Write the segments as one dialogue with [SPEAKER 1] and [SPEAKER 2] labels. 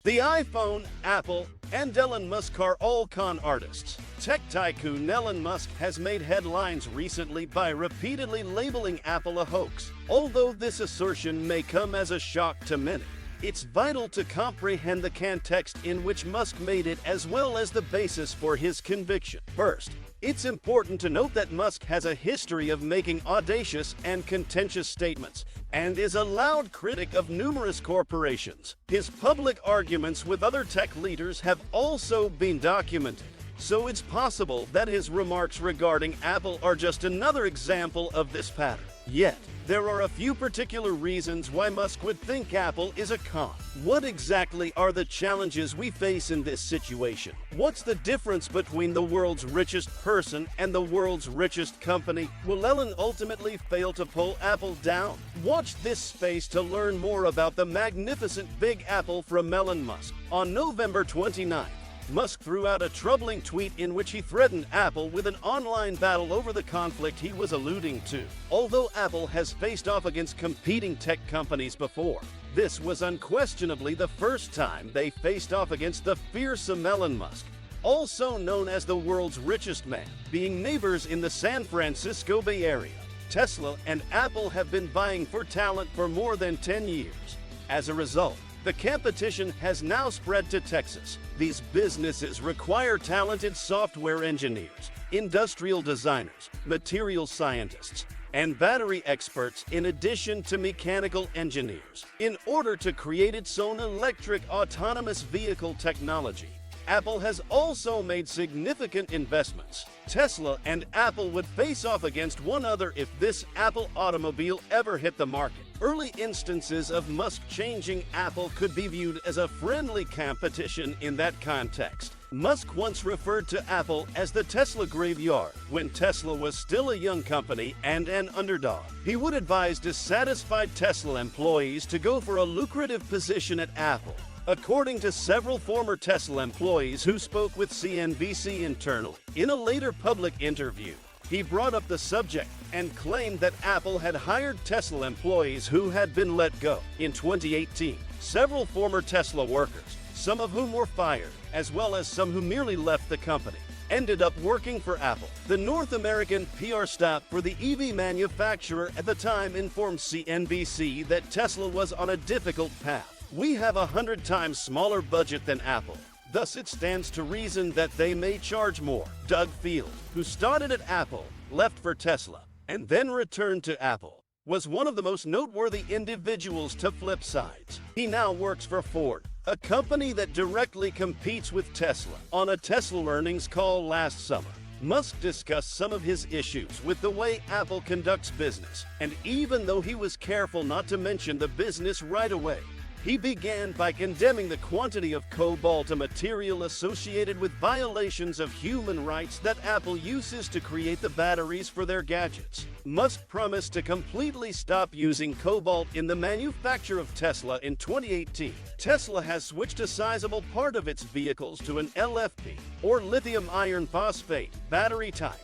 [SPEAKER 1] The iPhone, Apple, and Elon Musk are all con artists. Tech tycoon Elon Musk has made headlines recently by repeatedly labeling Apple a hoax. Although this assertion may come as a shock to many, it's vital to comprehend the context in which Musk made it as well as the basis for his conviction. First, it's important to note that Musk has a history of making audacious and contentious statements, and is a loud critic of numerous corporations. His public arguments with other tech leaders have also been documented, so it's possible that his remarks regarding Apple are just another example of this pattern. Yet, there are a few particular reasons why Musk would think Apple is a con. What exactly are the challenges we face in this situation? What's the difference between the world's richest person and the world's richest company? Will Elon ultimately fail to pull Apple down? Watch this space to learn more about the magnificent Big Apple from Elon Musk. On November 29th, Musk threw out a troubling tweet in which he threatened Apple with an online battle over the conflict he was alluding to. Although Apple has faced off against competing tech companies before, this was unquestionably the first time they faced off against the fearsome Elon Musk, also known as the world's richest man, being neighbors in the San Francisco Bay Area. Tesla and Apple have been vying for talent for more than 10 years. As a result, the competition has now spread to Texas. These businesses require talented software engineers, industrial designers, material scientists, and battery experts in addition to mechanical engineers. In order to create its own electric autonomous vehicle technology, Apple has also made significant investments. Tesla and Apple would face off against one another if this Apple automobile ever hit the market. Early instances of Musk changing Apple could be viewed as a friendly competition in that context. Musk once referred to Apple as the Tesla graveyard when Tesla was still a young company and an underdog. He would advise dissatisfied Tesla employees to go for a lucrative position at Apple. According to several former Tesla employees who spoke with CNBC internally, in a later public interview, he brought up the subject and claimed that Apple had hired Tesla employees who had been let go. In 2018, several former Tesla workers, some of whom were fired, as well as some who merely left the company, ended up working for Apple. The North American PR staff for the EV manufacturer at the time informed CNBC that Tesla was on a difficult path. "We have 100 times smaller budget than Apple. Thus, it stands to reason that they may charge more." Doug Field, who started at Apple, left for Tesla, and then returned to Apple, was one of the most noteworthy individuals to flip sides. He now works for Ford, a company that directly competes with Tesla. On a Tesla earnings call last summer, Musk discussed some of his issues with the way Apple conducts business, and even though he was careful not to mention the business right away, he began by condemning the quantity of cobalt, a material associated with violations of human rights that Apple uses to create the batteries for their gadgets. Musk promised to completely stop using cobalt in the manufacture of Tesla in 2018. Tesla has switched a sizable part of its vehicles to an LFP, or lithium iron phosphate, battery type.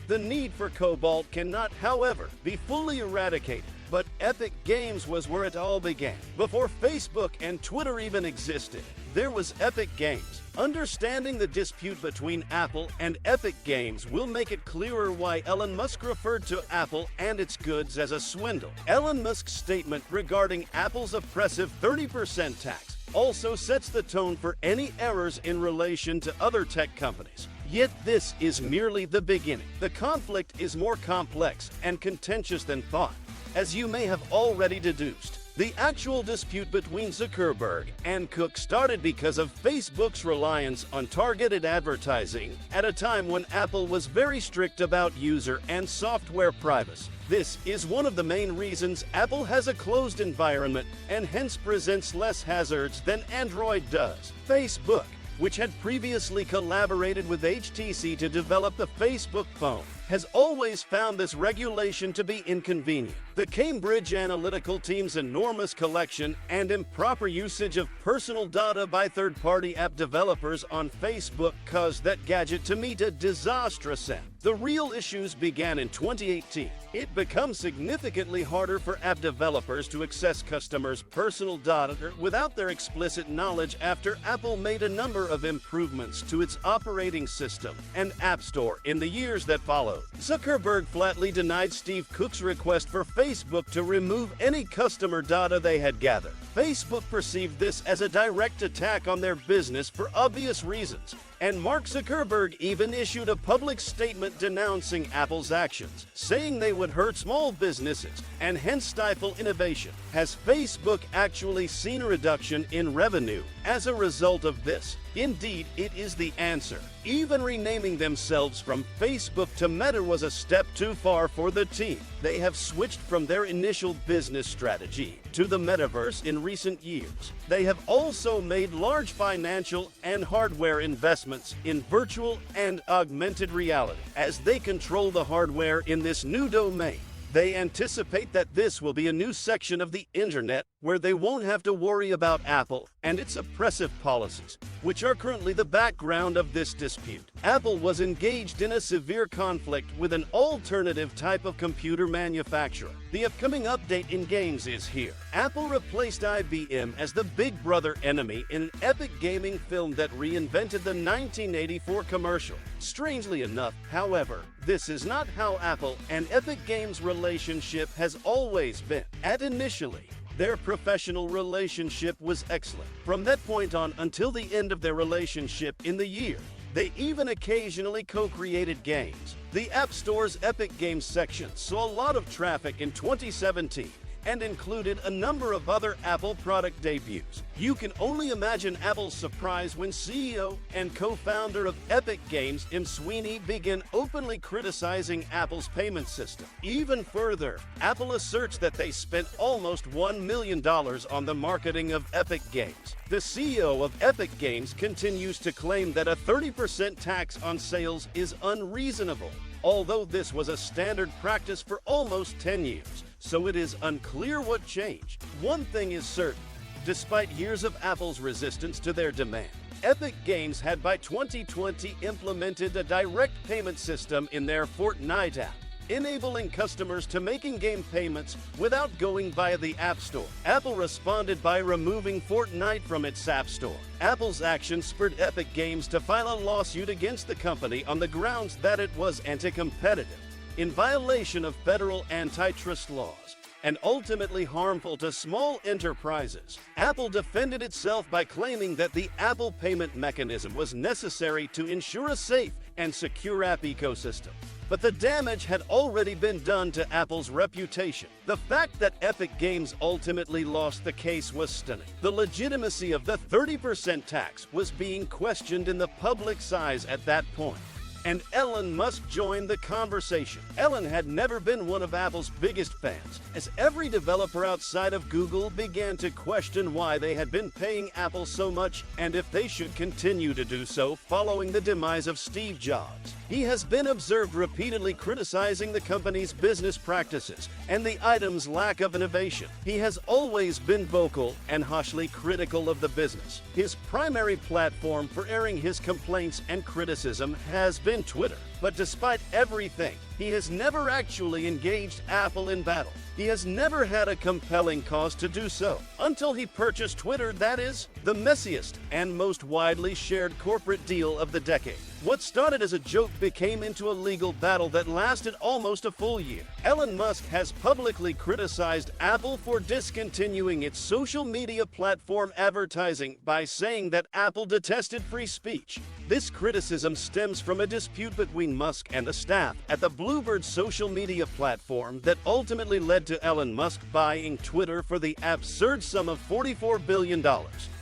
[SPEAKER 1] The need for cobalt cannot, however, be fully eradicated. But Epic Games was where it all began. Before Facebook and Twitter even existed, there was Epic Games. Understanding the dispute between Apple and Epic Games will make it clearer why Elon Musk referred to Apple and its goods as a swindle. Elon Musk's statement regarding Apple's oppressive 30% tax also sets the tone for any errors in relation to other tech companies. Yet this is merely the beginning. The conflict is more complex and contentious than thought, as you may have already deduced. The actual dispute between Zuckerberg and Cook started because of Facebook's reliance on targeted advertising at a time when Apple was very strict about user and software privacy. This is one of the main reasons Apple has a closed environment and hence presents less hazards than Android does. Facebook, which had previously collaborated with HTC to develop the Facebook phone, has always found this regulation to be inconvenient. The Cambridge Analytical team's enormous collection and improper usage of personal data by third-party app developers on Facebook caused that gadget to meet a disastrous end. The real issues began in 2018. It becomes significantly harder for app developers to access customers' personal data without their explicit knowledge after Apple made a number of improvements to its operating system and App Store in the years that followed. Zuckerberg flatly denied Steve Cook's request for Facebook to remove any customer data they had gathered. Facebook perceived this as a direct attack on their business for obvious reasons, and Mark Zuckerberg even issued a public statement denouncing Apple's actions, saying they would hurt small businesses and hence stifle innovation. Has Facebook actually seen a reduction in revenue as a result of this? Indeed, it is the answer. Even renaming themselves from Facebook to Meta was a step too far for the team. They have switched from their initial business strategy to the metaverse in recent years. They have also made large financial and hardware investments in virtual and augmented reality as they control the hardware in this new domain. They anticipate that this will be a new section of the internet where they won't have to worry about Apple and its oppressive policies, which are currently the background of this dispute. Apple was engaged in a severe conflict with an alternative type of computer manufacturer. The upcoming update in games is here. Apple replaced IBM as the big brother enemy in an epic gaming film that reinvented the 1984 commercial. Strangely enough, however, this is not how Apple and Epic Games' relationship has always been. Initially, their professional relationship was excellent. From that point on until the end of their relationship in the year, they even occasionally co-created games. The App Store's Epic Games section saw a lot of traffic in 2017 and included a number of other Apple product debuts. You can only imagine Apple's surprise when CEO and co-founder of Epic Games, Tim Sweeney, began openly criticizing Apple's payment system. Even further, Apple asserts that they spent almost $1 million on the marketing of Epic Games. The CEO of Epic Games continues to claim that a 30% tax on sales is unreasonable, although this was a standard practice for almost 10 years. So it is unclear what changed. One thing is certain, despite years of Apple's resistance to their demand, Epic Games had by 2020 implemented a direct payment system in their Fortnite app, enabling customers to make in-game payments without going via the App Store. Apple responded by removing Fortnite from its App Store. Apple's action spurred Epic Games to file a lawsuit against the company on the grounds that it was anti-competitive, in violation of federal antitrust laws, and ultimately harmful to small enterprises. Apple defended itself by claiming that the Apple payment mechanism was necessary to ensure a safe and secure app ecosystem. But the damage had already been done to Apple's reputation. The fact that Epic Games ultimately lost the case was stunning. The legitimacy of the 30% tax was being questioned in the public's eyes at that point, and Elon Musk joined the conversation. Elon had never been one of Apple's biggest fans, as every developer outside of Google began to question why they had been paying Apple so much and if they should continue to do so following the demise of Steve Jobs. He has been observed repeatedly criticizing the company's business practices and the item's lack of innovation. He has always been vocal and harshly critical of the business. His primary platform for airing his complaints and criticism has been Twitter. But despite everything, he has never actually engaged Apple in battle. He has never had a compelling cause to do so, until he purchased Twitter. That is the messiest and most widely shared corporate deal of the decade. What started as a joke became into a legal battle that lasted almost a full year. Elon Musk has publicly criticized Apple for discontinuing its social media platform advertising by saying that Apple detested free speech. This criticism stems from a dispute between Musk and the staff at the Bluebird social media platform that ultimately led to Elon Musk buying Twitter for the absurd sum of $44 billion.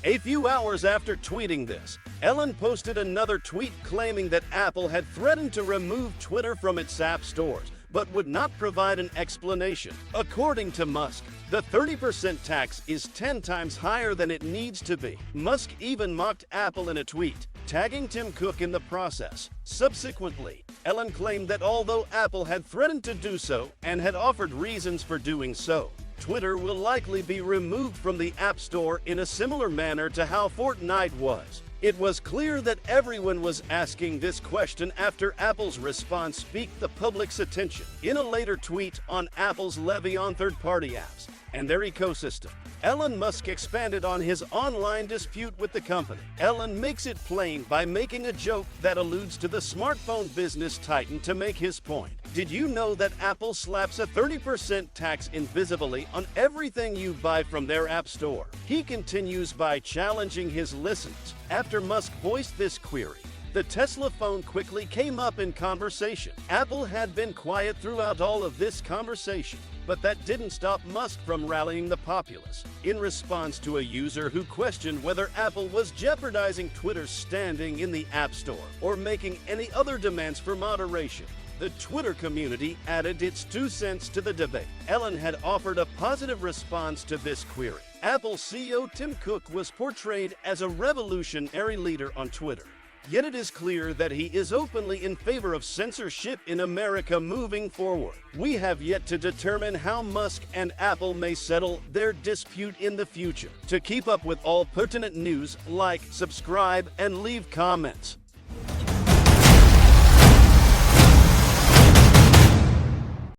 [SPEAKER 1] A few hours after tweeting this, Elon posted another tweet claiming that Apple had threatened to remove Twitter from its app stores, but would not provide an explanation. According to Musk, the 30% tax is 10 times higher than it needs to be. Musk even mocked Apple in a tweet, tagging Tim Cook in the process. Subsequently, Elon claimed that although Apple had threatened to do so and had offered reasons for doing so, Twitter will likely be removed from the App Store in a similar manner to how Fortnite was. It was clear that everyone was asking this question after Apple's response piqued the public's attention. In a later tweet on Apple's levy on third-party apps and their ecosystem, Elon Musk expanded on his online dispute with the company. Elon makes it plain by making a joke that alludes to the smartphone business titan to make his point. Did you know that Apple slaps a 30% tax invisibly on everything you buy from their app store? He continues by challenging his listeners. After Musk voiced this query, the Tesla phone quickly came up in conversation. Apple had been quiet throughout all of this conversation, but that didn't stop Musk from rallying the populace. In response to a user who questioned whether Apple was jeopardizing Twitter's standing in the App Store or making any other demands for moderation, the Twitter community added its 2 cents to the debate. Elon had offered a positive response to this query. Apple CEO Tim Cook was portrayed as a revolutionary leader on Twitter. Yet it is clear that he is openly in favor of censorship in America moving forward. We have yet to determine how Musk and Apple may settle their dispute in the future. To keep up with all pertinent news, like, subscribe, and leave comments.